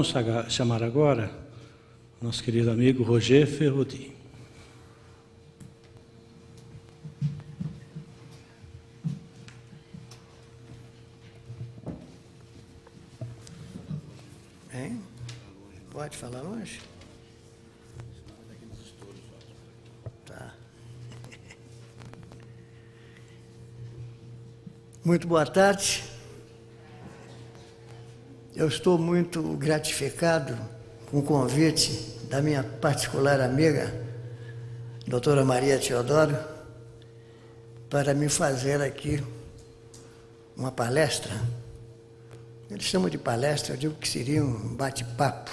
Vamos chamar agora nosso querido amigo Roger Ferrodi. Hein? Pode falar longe? Tá. Muito boa tarde. Eu estou muito gratificado com o convite da minha particular amiga, doutora Maria Teodoro, para me fazer aqui uma palestra. Eles chamam de palestra, eu digo que seria um bate-papo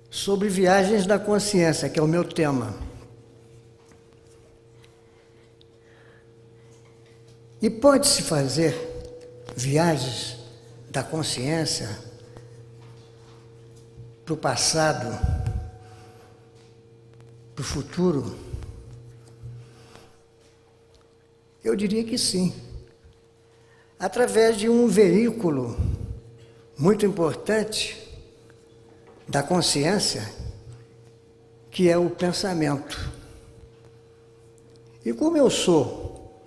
sobre viagens da consciência, que é o meu tema. E pode-se fazer viagens da consciência para o passado, para o futuro? Eu diria que sim. Através de um veículo muito importante da consciência, que é o pensamento. E como eu sou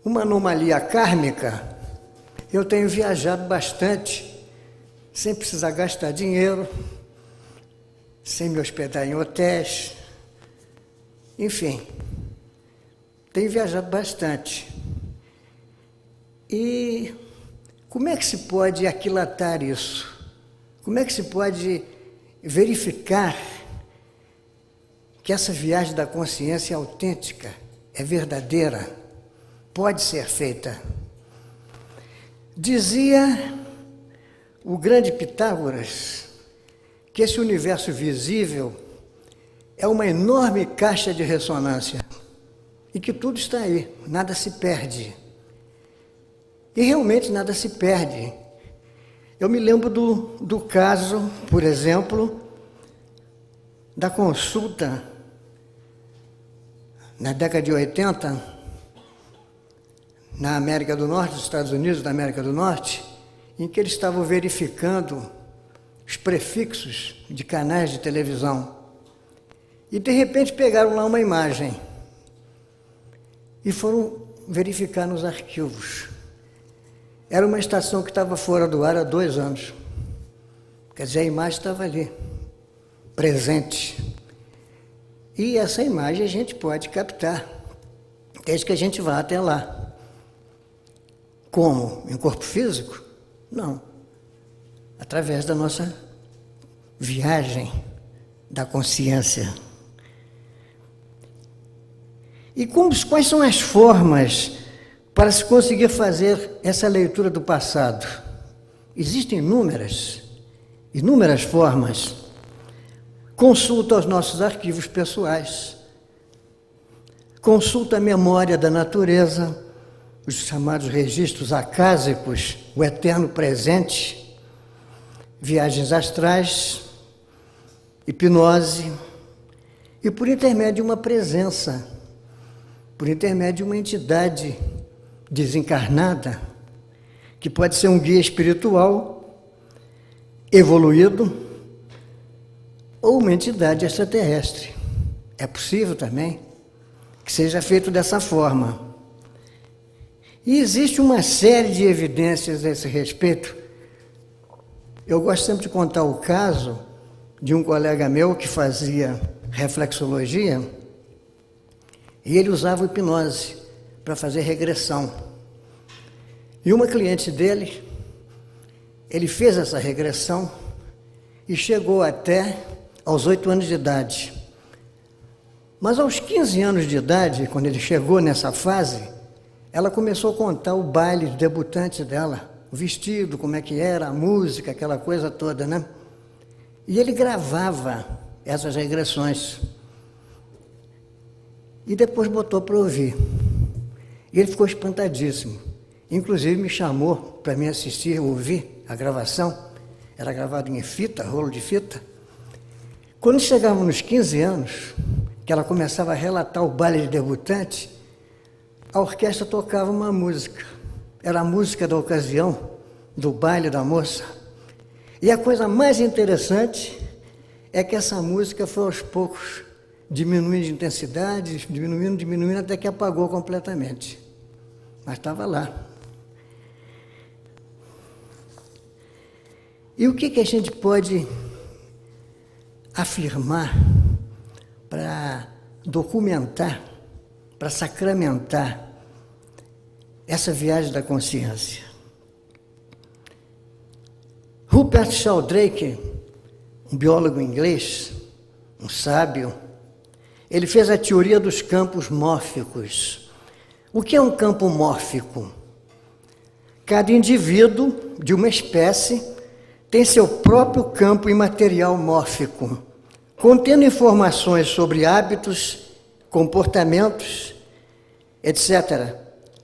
uma anomalia kármica, eu tenho viajado bastante, sem precisar gastar dinheiro, sem me hospedar em hotéis, enfim, tenho viajado bastante. E como é que se pode aquilatar isso? Como é que se pode verificar que essa viagem da consciência é autêntica, é verdadeira, pode ser feita? Dizia o grande Pitágoras que esse universo visível é uma enorme caixa de ressonância e que tudo está aí, nada se perde. E realmente nada se perde. Eu me lembro do caso, por exemplo, da consulta na década de 80, na América do Norte, nos Estados Unidos da América do Norte, em que eles estavam verificando os prefixos de canais de televisão. E, de repente, pegaram lá uma imagem e foram verificar nos arquivos. Era uma estação que estava fora do ar há 2 anos. Quer dizer, a imagem estava ali, presente. E essa imagem a gente pode captar, desde que a gente vá até lá. Como? Em corpo físico? Não. Através da nossa viagem da consciência. E quais são as formas para se conseguir fazer essa leitura do passado? Existem inúmeras formas. Consulta os nossos arquivos pessoais. Consulta a memória da natureza, os chamados registros acásicos, o eterno presente, viagens astrais, hipnose, e por intermédio de uma presença, por intermédio de uma entidade desencarnada, que pode ser um guia espiritual, evoluído, ou uma entidade extraterrestre. É possível também que seja feito dessa forma. E existe uma série de evidências a esse respeito. Eu gosto sempre de contar o caso de um colega meu que fazia reflexologia, e ele usava hipnose para fazer regressão. E uma cliente dele, ele fez essa regressão e chegou até aos 8 anos de idade. Mas aos 15 anos de idade, quando ele chegou nessa fase, ela começou a contar o baile de debutante dela, o vestido, como é que era, a música, aquela coisa toda, né? E ele gravava essas regressões. E depois botou para ouvir. E ele ficou espantadíssimo. Inclusive me chamou para me assistir, ouvir a gravação. Era gravado em fita, rolo de fita. Quando chegávamos nos 15 anos, que ela começava a relatar o baile de debutante, a orquestra tocava uma música. Era a música da ocasião, do baile da moça. E a coisa mais interessante é que essa música foi aos poucos diminuindo de intensidade, diminuindo, até que apagou completamente. Mas estava lá. E o que a gente pode afirmar para documentar, para sacramentar essa viagem da consciência? Rupert Sheldrake, um biólogo inglês, um sábio, ele fez a teoria dos campos mórficos. O que é um campo mórfico? Cada indivíduo de uma espécie tem seu próprio campo imaterial mórfico, contendo informações sobre hábitos, comportamentos, etc.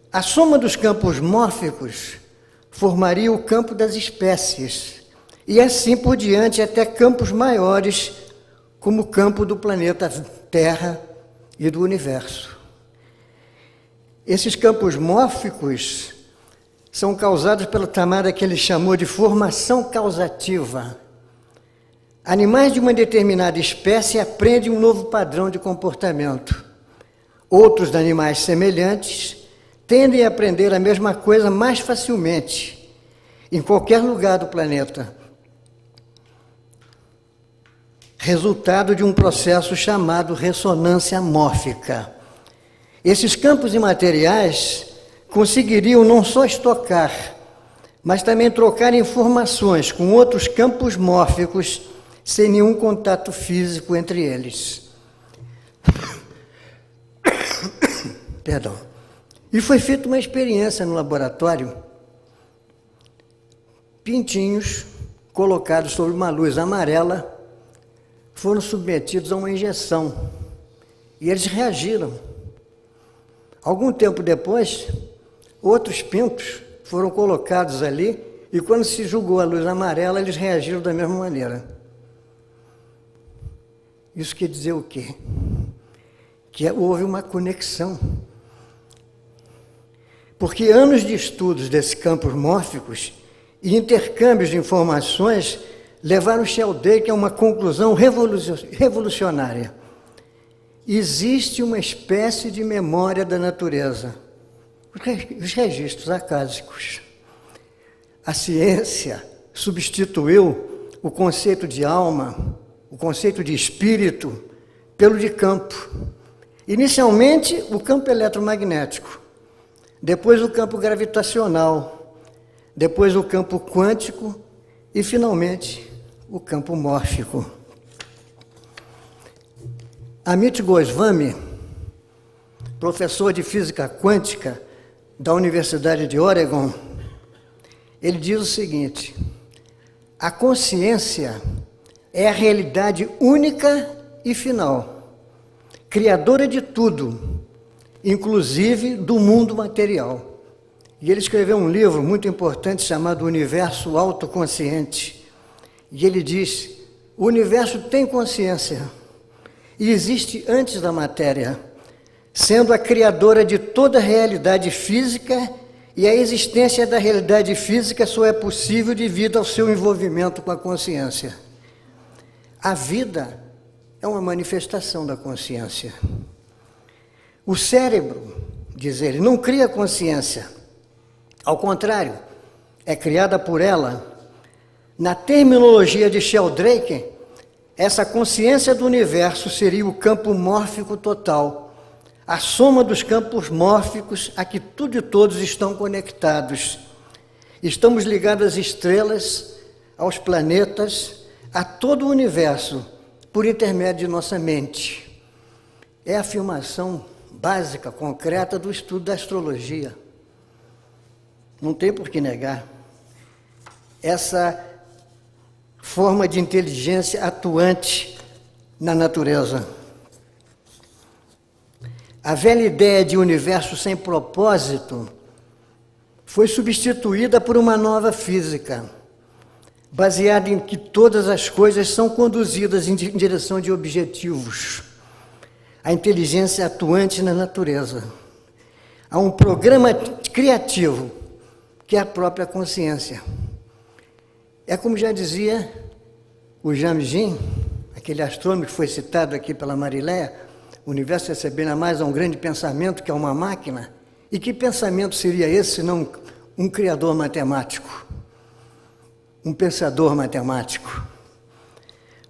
A soma dos campos mórficos formaria o campo das espécies, e assim por diante até campos maiores, como o campo do planeta Terra e do universo. Esses campos mórficos são causados pela camada que ele chamou de formação causativa. Animais de uma determinada espécie aprendem um novo padrão de comportamento. Outros animais semelhantes tendem a aprender a mesma coisa mais facilmente, em qualquer lugar do planeta. Resultado de um processo chamado ressonância mórfica. Esses campos imateriais conseguiriam não só estocar, mas também trocar informações com outros campos mórficos sem nenhum contato físico entre eles. Perdão. E foi feita uma experiência no laboratório. Pintinhos colocados sob uma luz amarela foram submetidos a uma injeção e eles reagiram. Algum tempo depois, outros pintos foram colocados ali e quando se julgou a luz amarela, eles reagiram da mesma maneira. Isso quer dizer o quê? Que houve uma conexão. Porque anos de estudos desses campos mórficos e intercâmbios de informações levaram Sheldrake a uma conclusão revolucionária. Existe uma espécie de memória da natureza, os registros acásicos. A ciência substituiu o conceito de alma, o conceito de espírito, pelo de campo. Inicialmente, o campo eletromagnético, depois o campo gravitacional, depois o campo quântico e, finalmente, o campo mórfico. Amit Goswami, professor de física quântica da Universidade de Oregon, ele diz o seguinte: a consciência é a realidade única e final, criadora de tudo, inclusive do mundo material. E ele escreveu um livro muito importante chamado Universo Autoconsciente. E ele diz: o universo tem consciência e existe antes da matéria, sendo a criadora de toda a realidade física, e a existência da realidade física só é possível devido ao seu envolvimento com a consciência. A vida é uma manifestação da consciência. O cérebro, diz ele, não cria consciência. Ao contrário, é criada por ela. Na terminologia de Sheldrake, essa consciência do universo seria o campo mórfico total, a soma dos campos mórficos a que tudo e todos estão conectados. Estamos ligados às estrelas, aos planetas, a todo o universo, por intermédio de nossa mente. É a afirmação básica, concreta do estudo da astrologia. Não tem por que negar. Essa forma de inteligência atuante na natureza. A velha ideia de universo sem propósito foi substituída por uma nova física, baseada em que todas as coisas são conduzidas em direção de objetivos. A inteligência atuante na natureza. Há um programa criativo, que é a própria consciência. É como já dizia o James Jean, aquele astrônomo que foi citado aqui pela Mariléia, o universo recebendo a mais a um grande pensamento, que é uma máquina. E que pensamento seria esse, senão um criador matemático, um pensador matemático?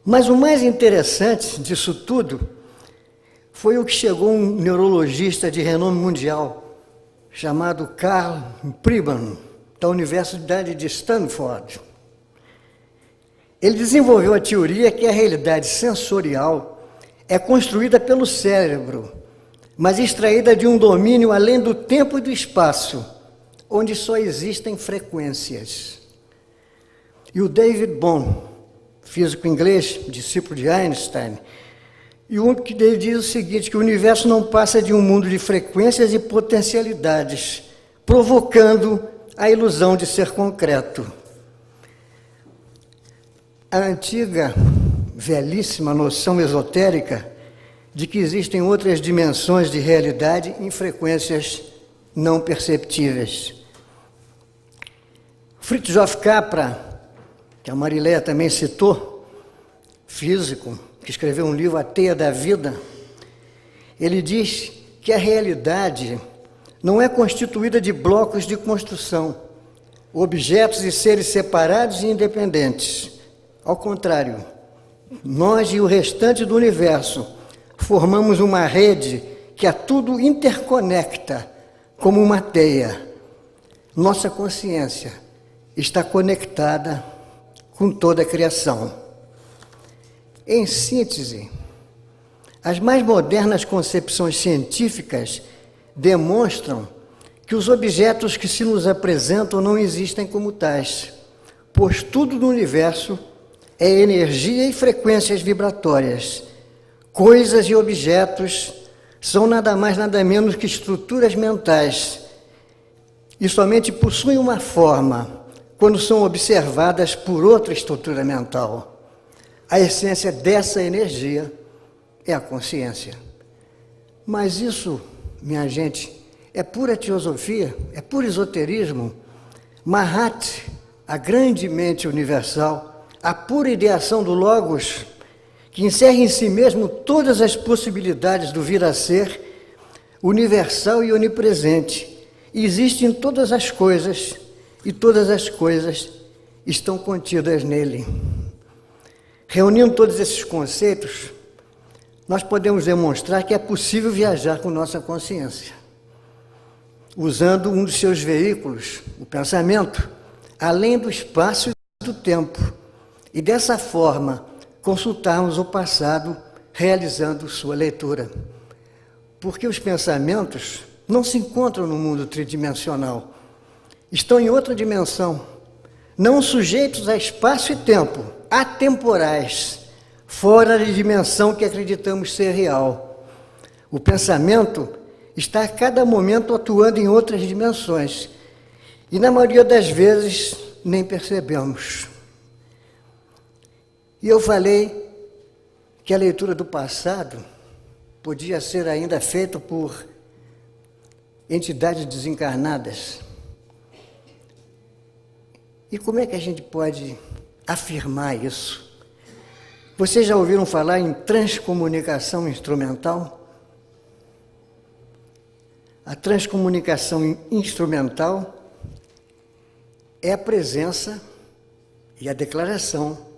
Mas o mais interessante disso tudo foi o que chegou um neurologista de renome mundial, chamado Carl Pribban, da Universidade de Stanford. Ele desenvolveu a teoria que a realidade sensorial é construída pelo cérebro, mas extraída de um domínio além do tempo e do espaço, onde só existem frequências. E o David Bohm, físico inglês, discípulo de Einstein, e o que ele diz o seguinte, que o universo não passa de um mundo de frequências e potencialidades, provocando a ilusão de ser concreto. A antiga, velhíssima noção esotérica de que existem outras dimensões de realidade em frequências não perceptíveis. Fritjof Capra, que a Mariléia também citou, físico, que escreveu um livro, A Teia da Vida, ele diz que a realidade não é constituída de blocos de construção, objetos e seres separados e independentes. Ao contrário, nós e o restante do universo formamos uma rede que a tudo interconecta como uma teia. Nossa consciência está conectada com toda a criação. Em síntese, as mais modernas concepções científicas demonstram que os objetos que se nos apresentam não existem como tais, pois tudo no universo é energia e frequências vibratórias. Coisas e objetos são nada mais, nada menos que estruturas mentais e somente possuem uma forma quando são observadas por outra estrutura mental. A essência dessa energia é a consciência. Mas isso, minha gente, é pura teosofia, é puro esoterismo. Mahat, a grande mente universal, a pura ideação do Logos, que encerra em si mesmo todas as possibilidades do vir a ser, universal e onipresente, existe em todas as coisas, e todas as coisas estão contidas nele. Reunindo todos esses conceitos, nós podemos demonstrar que é possível viajar com nossa consciência, usando um dos seus veículos, o pensamento, além do espaço e do tempo, e dessa forma consultarmos o passado, realizando sua leitura. Porque os pensamentos não se encontram no mundo tridimensional, estão em outra dimensão, não sujeitos a espaço e tempo, atemporais, fora da dimensão que acreditamos ser real. O pensamento está a cada momento atuando em outras dimensões, e na maioria das vezes nem percebemos. E eu falei que a leitura do passado podia ser ainda feita por entidades desencarnadas. E como é que a gente pode afirmar isso? Vocês já ouviram falar em transcomunicação instrumental? A transcomunicação instrumental é a presença e a declaração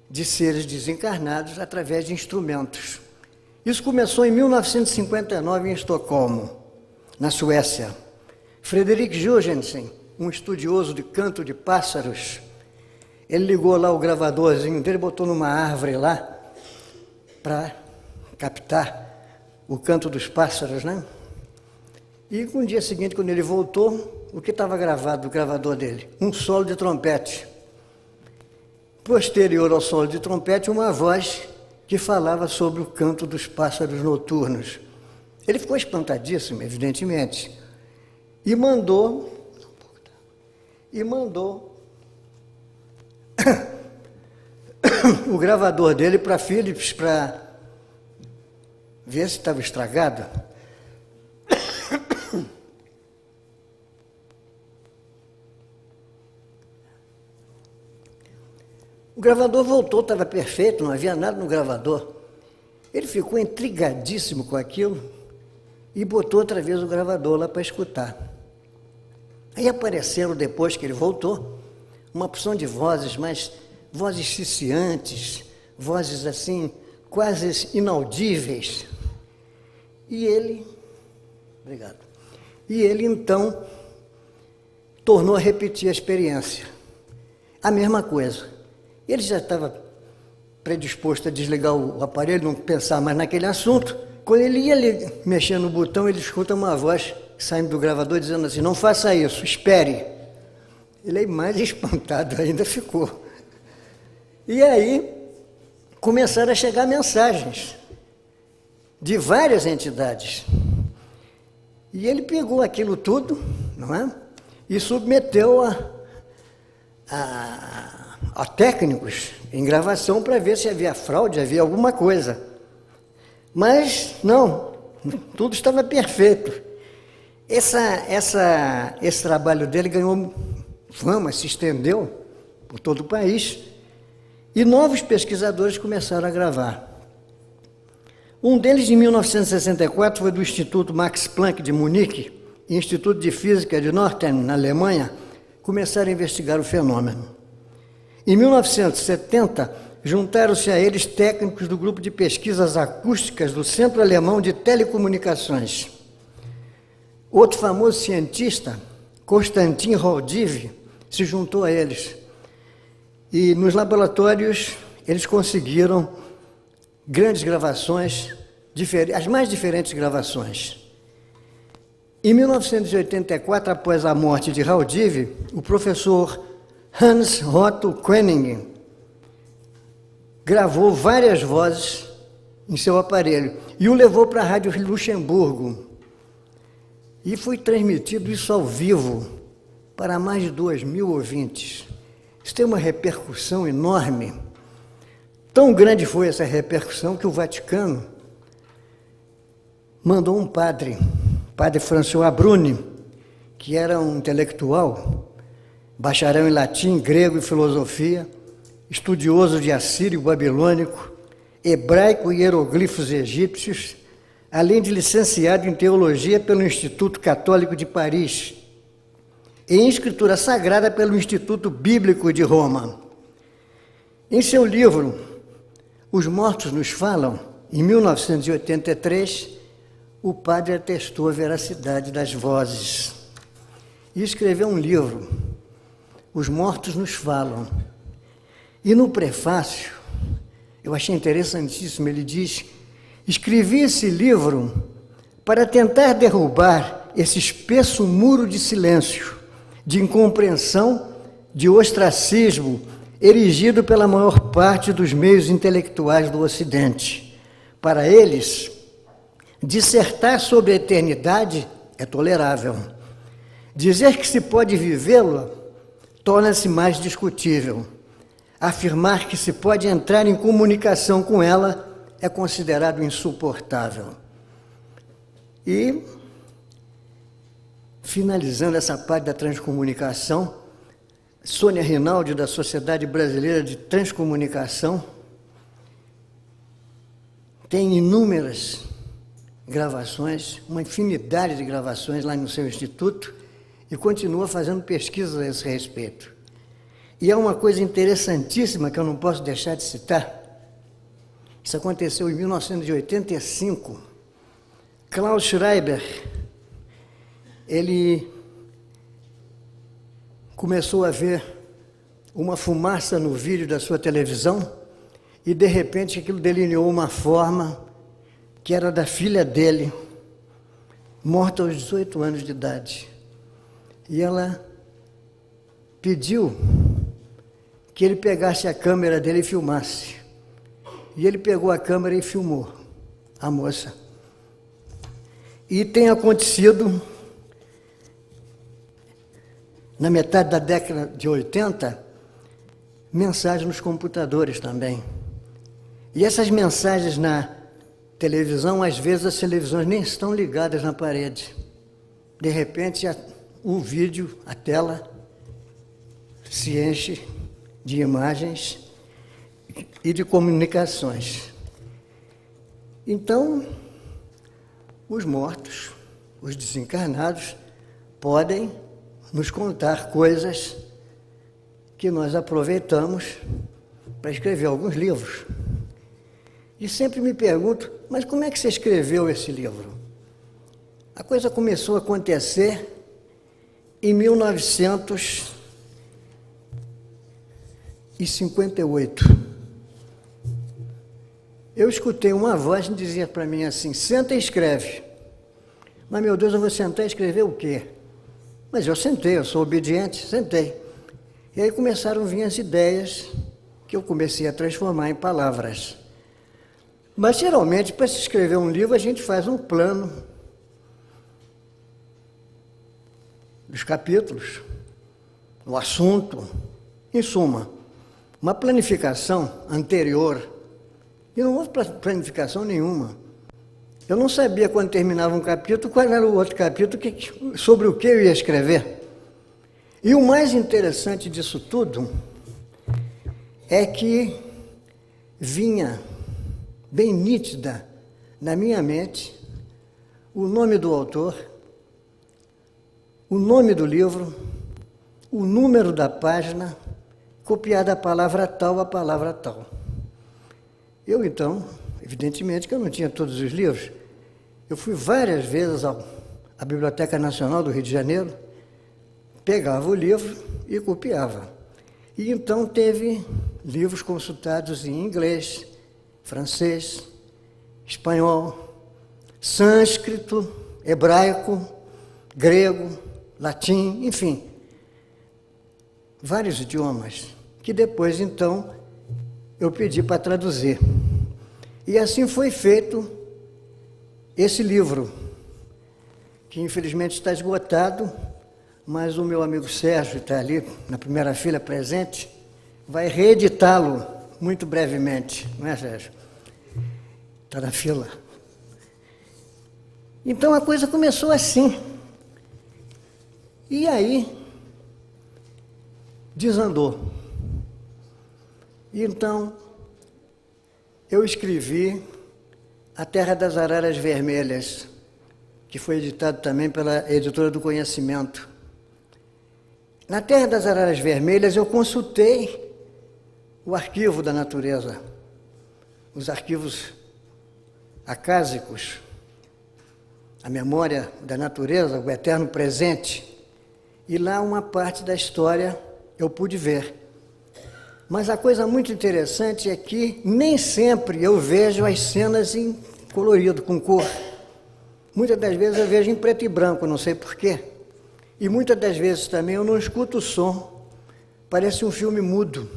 de seres desencarnados através de instrumentos. Isso começou em 1959 em Estocolmo, na Suécia. Frederick Jurgensen, um estudioso de canto de pássaros, ele ligou lá o gravadorzinho dele, botou numa árvore lá para captar o canto dos pássaros, né? E no dia seguinte, quando ele voltou, o que estava gravado do gravador dele? Um solo de trompete. Posterior ao solo de trompete, uma voz que falava sobre o canto dos pássaros noturnos. Ele ficou espantadíssimo, evidentemente, e mandou o gravador dele para Philips para ver se estava estragado. O gravador voltou, estava perfeito, não havia nada no gravador. Ele ficou intrigadíssimo com aquilo e botou outra vez o gravador lá para escutar. Aí apareceram, depois que ele voltou, uma porção de vozes, mas vozes ciciantes, vozes assim, quase inaudíveis. E ele, obrigado, e ele então tornou a repetir a experiência. A mesma coisa. Ele já estava predisposto a desligar o aparelho, não pensar mais naquele assunto. Quando ele ia ali mexer no botão, ele escuta uma voz saindo do gravador dizendo assim: não faça isso, espere. Ele aí mais espantado ainda ficou. E aí começaram a chegar mensagens de várias entidades. E ele pegou aquilo tudo, não é? E submeteu a técnicos em gravação para ver se havia fraude, havia alguma coisa. Mas não, tudo estava perfeito. Esse trabalho dele ganhou fama, se estendeu por todo o país, e novos pesquisadores começaram a gravar. Um deles, em 1964, foi do Instituto Max Planck de Munique e Instituto de Física de Northern, na Alemanha, começaram a investigar o fenômeno. Em 1970, juntaram-se a eles técnicos do grupo de pesquisas acústicas do Centro Alemão de Telecomunicações. Outro famoso cientista, Konstantin Raudive, se juntou a eles. E nos laboratórios eles conseguiram grandes gravações, as mais diferentes gravações. Em 1984, após a morte de Raudive, o professor Hans Otto Koenig gravou várias vozes em seu aparelho e o levou para a Rádio Luxemburgo. E foi transmitido isso ao vivo para mais de 2.000 ouvintes. Isso tem uma repercussão enorme. Tão grande foi essa repercussão que o Vaticano mandou um padre, Padre François Bruni, que era um intelectual, bacharel em latim, grego e filosofia, estudioso de assírio babilônico, hebraico e hieroglifos egípcios, além de licenciado em teologia pelo Instituto Católico de Paris e em escritura sagrada pelo Instituto Bíblico de Roma. Em seu livro Os Mortos Nos Falam, em 1983, o padre atestou a veracidade das vozes e escreveu um livro, Os Mortos Nos Falam. E no prefácio, eu achei interessantíssimo, ele diz: escrevi esse livro para tentar derrubar esse espesso muro de silêncio, de incompreensão, de ostracismo, erigido pela maior parte dos meios intelectuais do Ocidente. Para eles, dissertar sobre a eternidade é tolerável. Dizer que se pode vivê-la torna-se mais discutível. Afirmar que se pode entrar em comunicação com ela é considerado insuportável. E, finalizando essa parte da transcomunicação, Sônia Rinaldi, da Sociedade Brasileira de Transcomunicação, tem inúmeras gravações, uma infinidade de gravações lá no seu instituto, e continua fazendo pesquisas a esse respeito. E é uma coisa interessantíssima que eu não posso deixar de citar. Isso aconteceu em 1985. Klaus Schreiber, ele começou a ver uma fumaça no vídeo da sua televisão e, de repente, aquilo delineou uma forma que era da filha dele, morta aos 18 anos de idade. E ela pediu que ele pegasse a câmera dele e filmasse. E ele pegou a câmera e filmou a moça. E tem acontecido, na metade da década de 80, mensagens nos computadores também. E essas mensagens na televisão, às vezes as televisões nem estão ligadas na parede. De repente, o vídeo, a tela, se enche de imagens e de comunicações. Então, os mortos, os desencarnados, podem nos contar coisas que nós aproveitamos para escrever alguns livros. E sempre me pergunto, mas como é que você escreveu esse livro? A coisa começou a acontecer em 1958. Eu escutei uma voz que dizia para mim assim, senta e escreve. Mas, meu Deus, eu vou sentar e escrever o quê? Mas eu sentei, eu sou obediente, sentei. E aí começaram a vir as ideias que eu comecei a transformar em palavras. Mas, geralmente, para se escrever um livro, a gente faz um plano dos capítulos, o assunto, em suma, uma planificação anterior. E não houve planificação nenhuma. Eu não sabia quando terminava um capítulo, qual era o outro capítulo, sobre o que eu ia escrever. E o mais interessante disso tudo é que vinha bem nítida na minha mente o nome do autor, o nome do livro, o número da página, copiada a palavra tal. Eu, então, evidentemente que eu não tinha todos os livros, eu fui várias vezes à Biblioteca Nacional do Rio de Janeiro, pegava o livro e copiava. E então teve livros consultados em inglês, francês, espanhol, sânscrito, hebraico, grego, latim, enfim, vários idiomas, que depois, então, eu pedi para traduzir. E assim foi feito esse livro, que infelizmente está esgotado, mas o meu amigo Sérgio está ali, na primeira fila presente, vai reeditá-lo muito brevemente, não é, Sérgio? Está na fila. Então a coisa começou assim. E aí, desandou. E então, eu escrevi A Terra das Araras Vermelhas, que foi editado também pela Editora do Conhecimento. Na Terra das Araras Vermelhas, eu consultei o arquivo da natureza, os arquivos acásicos, a memória da natureza, o eterno presente, e lá uma parte da história eu pude ver. Mas a coisa muito interessante é que nem sempre eu vejo as cenas em colorido, com cor. Muitas das vezes eu vejo em preto e branco, não sei porquê. E muitas das vezes também eu não escuto o som. Parece um filme mudo,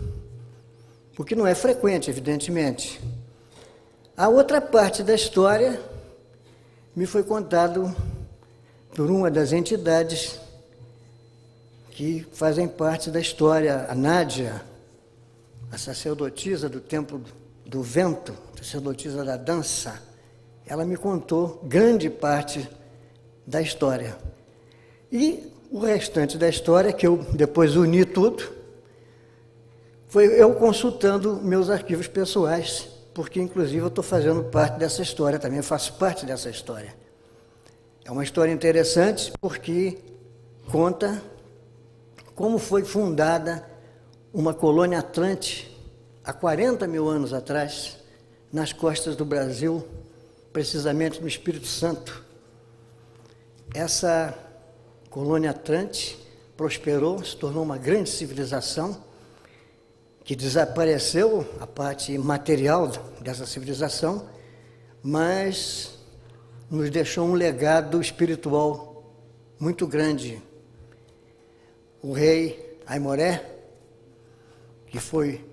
porque não é frequente, evidentemente. A outra parte da história me foi contado por uma das entidades que fazem parte da história, a Nádia, a sacerdotisa do Templo do Vento, sacerdotisa da dança. Ela me contou grande parte da história. E o restante da história, que eu depois uni tudo, foi eu consultando meus arquivos pessoais, porque inclusive eu estou fazendo parte dessa história também, eu faço parte dessa história. É uma história interessante porque conta como foi fundada uma colônia atlante há 40 mil anos atrás, nas costas do Brasil, precisamente no Espírito Santo. Essa colônia atlante prosperou, se tornou uma grande civilização, que desapareceu a parte material dessa civilização, mas nos deixou um legado espiritual muito grande. O rei Aimoré, que foi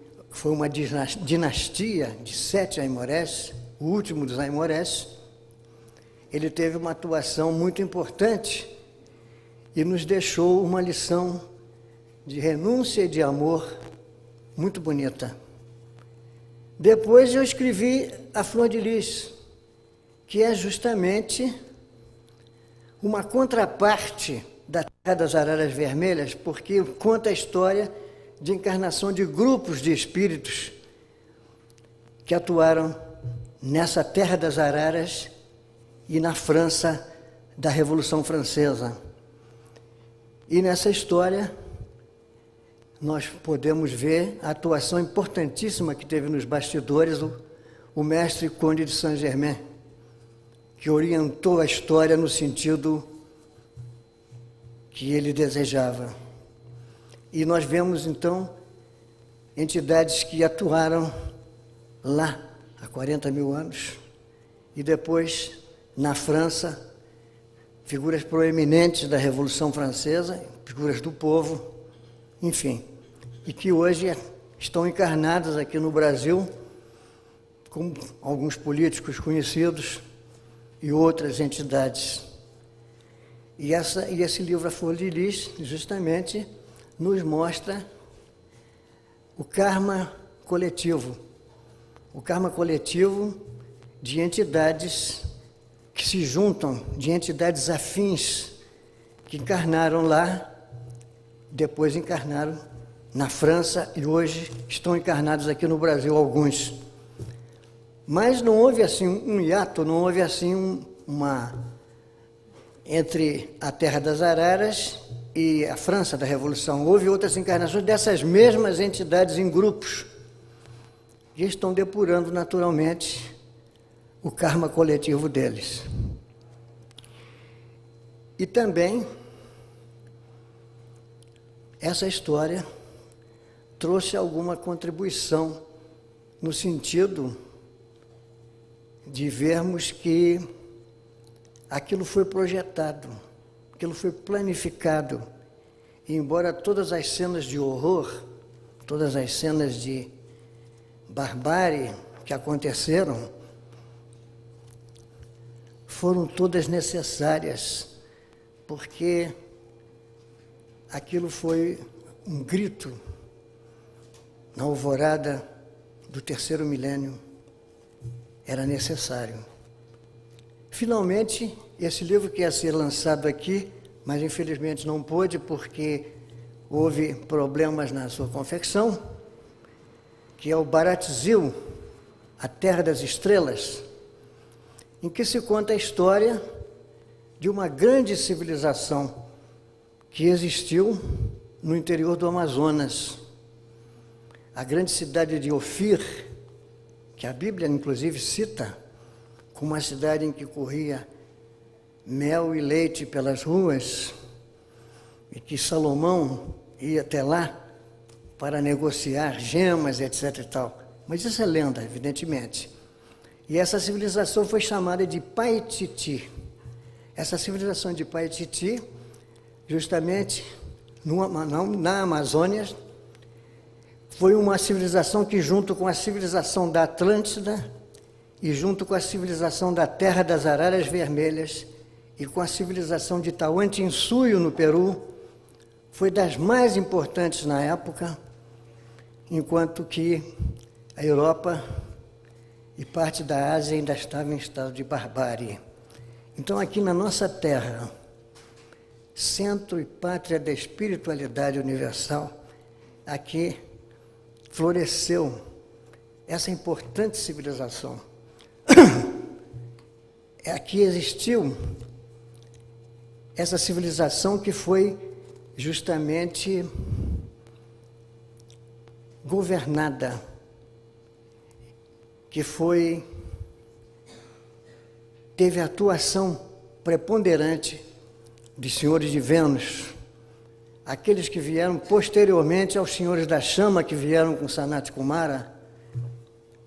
uma dinastia de 7 Aimorés, o último dos Aimorés, ele teve uma atuação muito importante e nos deixou uma lição de renúncia e de amor muito bonita. Depois eu escrevi A Flor de Lis, que é justamente uma contraparte da Terra das Araras Vermelhas, porque conta a história de encarnação de grupos de espíritos que atuaram nessa terra das araras e na França da Revolução Francesa. E nessa história, nós podemos ver a atuação importantíssima que teve nos bastidores o mestre Conde de Saint-Germain, que orientou a história no sentido que ele desejava. E nós vemos, então, entidades que atuaram lá há 40 mil anos, e depois, na França, figuras proeminentes da Revolução Francesa, figuras do povo, enfim, e que hoje estão encarnadas aqui no Brasil, com alguns políticos conhecidos e outras entidades. E esse livro, A Flor de Lis, justamente nos mostra o karma coletivo de entidades que se juntam, de entidades afins, que encarnaram lá, depois encarnaram na França e hoje estão encarnados aqui no Brasil, alguns. Mas não houve assim um hiato, não houve assim entre a Terra das Araras e a França da Revolução. Houve outras encarnações dessas mesmas entidades em grupos, que estão depurando naturalmente o karma coletivo deles. E também, essa história trouxe alguma contribuição no sentido de vermos que aquilo foi projetado, aquilo foi planificado, e embora todas as cenas de horror, todas as cenas de barbárie que aconteceram, foram todas necessárias, porque aquilo foi um grito na alvorada do terceiro milênio. Era necessário. Finalmente, esse livro que ia ser lançado aqui, mas infelizmente não pôde porque houve problemas na sua confecção, que é o Baratzil, A Terra das Estrelas, em que se conta a história de uma grande civilização que existiu no interior do Amazonas. A grande cidade de Ofir, que a Bíblia, inclusive, cita como uma cidade em que corria mel e leite pelas ruas, e que Salomão ia até lá para negociar gemas, etc. e tal. Mas isso é lenda, evidentemente. E essa civilização foi chamada de Paititi. Essa civilização de Paititi, justamente na Amazônia, foi uma civilização que, junto com a civilização da Atlântida e junto com a civilização da Terra das Araras Vermelhas e com a civilização de Tahuantinsuyo, no Peru, foi das mais importantes na época, enquanto que a Europa e parte da Ásia ainda estavam em estado de barbárie. Então, aqui na nossa terra, centro e pátria da espiritualidade universal, aqui floresceu essa importante civilização. Aqui existiu essa civilização que foi justamente governada, que teve a atuação preponderante de senhores de Vênus, aqueles que vieram posteriormente aos senhores da chama, que vieram com Sanat Kumara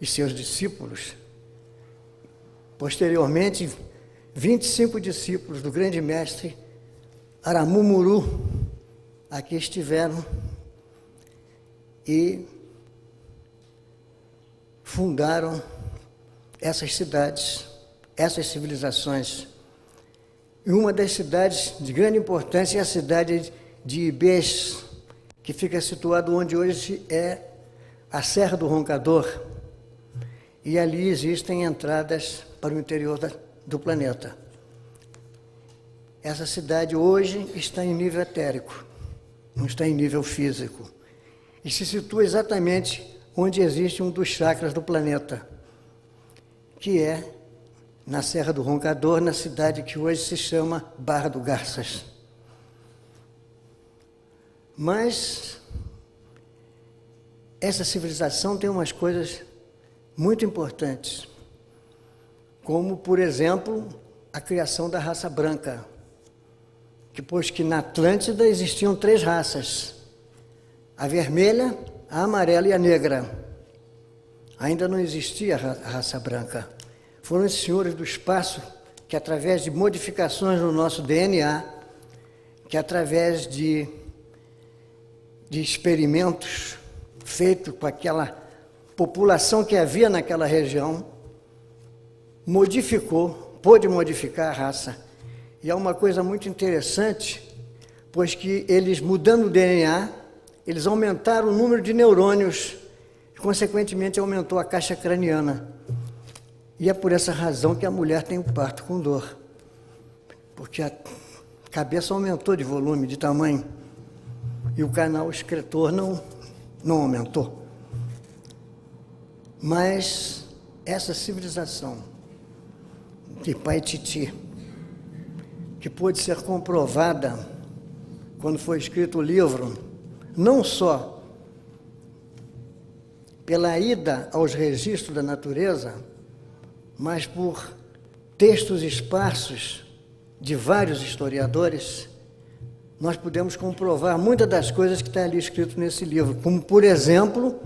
e seus discípulos. Posteriormente, 25 discípulos do grande mestre Aramumuru aqui estiveram e fundaram essas cidades, essas civilizações. E uma das cidades de grande importância é a cidade de Ibês, que fica situado onde hoje é a Serra do Roncador. E ali existem entradas para o interior do planeta. Essa cidade hoje está em nível etérico, não está em nível físico. E se situa exatamente onde existe um dos chakras do planeta, que é na Serra do Roncador, na cidade que hoje se chama Barra do Garças. Mas essa civilização tem umas coisas muito importantes, como, por exemplo, a criação da raça branca, pois que na Atlântida existiam 3 raças, a vermelha, a amarela e a negra. Ainda não existia a raça branca. Foram os senhores do espaço que, através de modificações no nosso DNA, que através de experimentos feitos com aquela população que havia naquela região, pôde modificar a raça. E é uma coisa muito interessante, pois que eles, mudando o DNA, eles aumentaram o número de neurônios, e, consequentemente, aumentou a caixa craniana. E é por essa razão que a mulher tem o parto com dor, porque a cabeça aumentou de volume, de tamanho, e o canal excretor não aumentou. Mas essa civilização de Paititi, que pôde ser comprovada quando foi escrito o livro, não só pela ida aos registros da natureza, mas por textos esparsos de vários historiadores, nós podemos comprovar muitas das coisas que está ali escrito nesse livro, como, por exemplo,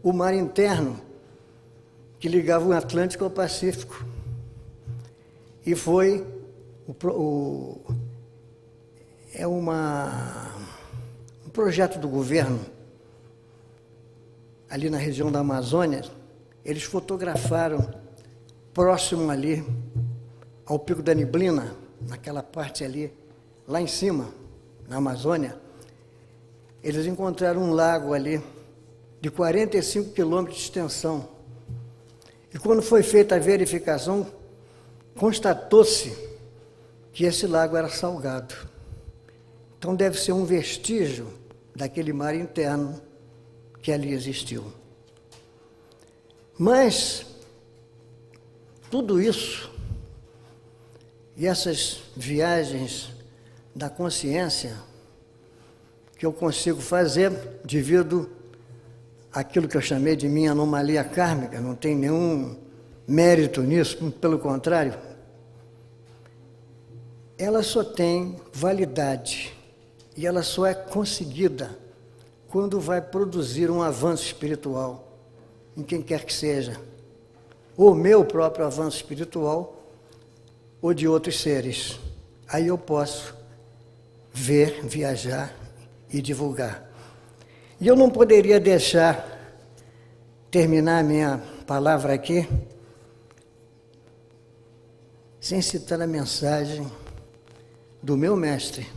o mar interno, que ligava o Atlântico ao Pacífico. E foi um projeto do governo, ali na região da Amazônia. Eles fotografaram próximo ali ao Pico da Neblina, naquela parte ali, lá em cima, na Amazônia. Eles encontraram um lago ali de 45 quilômetros de extensão. E quando foi feita a verificação, constatou-se que esse lago era salgado. Então deve ser um vestígio daquele mar interno que ali existiu. Mas tudo isso e essas viagens da consciência que eu consigo fazer devido àquilo que eu chamei de minha anomalia kármica, não tem nenhum mérito nisso, pelo contrário, ela só tem validade e ela só é conseguida quando vai produzir um avanço espiritual em quem quer que seja, ou meu próprio avanço espiritual, ou de outros seres. Aí eu posso ver, viajar e divulgar. E eu não poderia deixar terminar a minha palavra aqui sem citar a mensagem do meu mestre,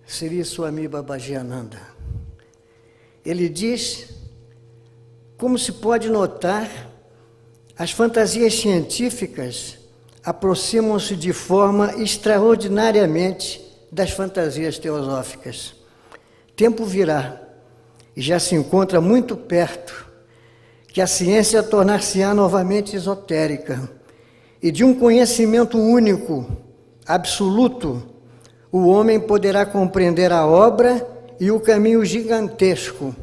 Sri Swami Babaji Ananda. Ele diz: como se pode notar, as fantasias científicas aproximam-se de forma extraordinariamente das fantasias teosóficas. Tempo virá, e já se encontra muito perto, que a ciência tornar-se-á novamente esotérica, e de um conhecimento único, absoluto, o homem poderá compreender a obra e o caminho gigantesco,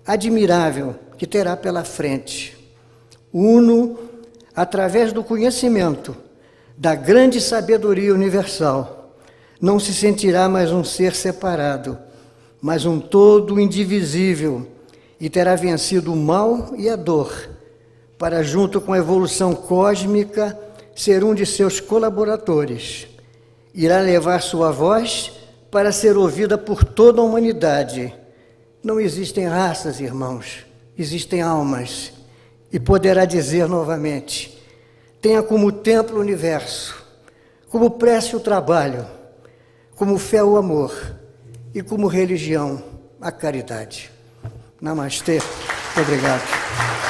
admirável, que terá pela frente. Uno, através do conhecimento da grande sabedoria universal, não se sentirá mais um ser separado, mas um todo indivisível, e terá vencido o mal e a dor, para, junto com a evolução cósmica, ser um de seus colaboradores. Irá levar sua voz para ser ouvida por toda a humanidade. Não existem raças, irmãos, existem almas. E poderá dizer novamente: tenha como templo o universo, como prece o trabalho, como fé o amor e como religião a caridade. Namastê. Obrigado.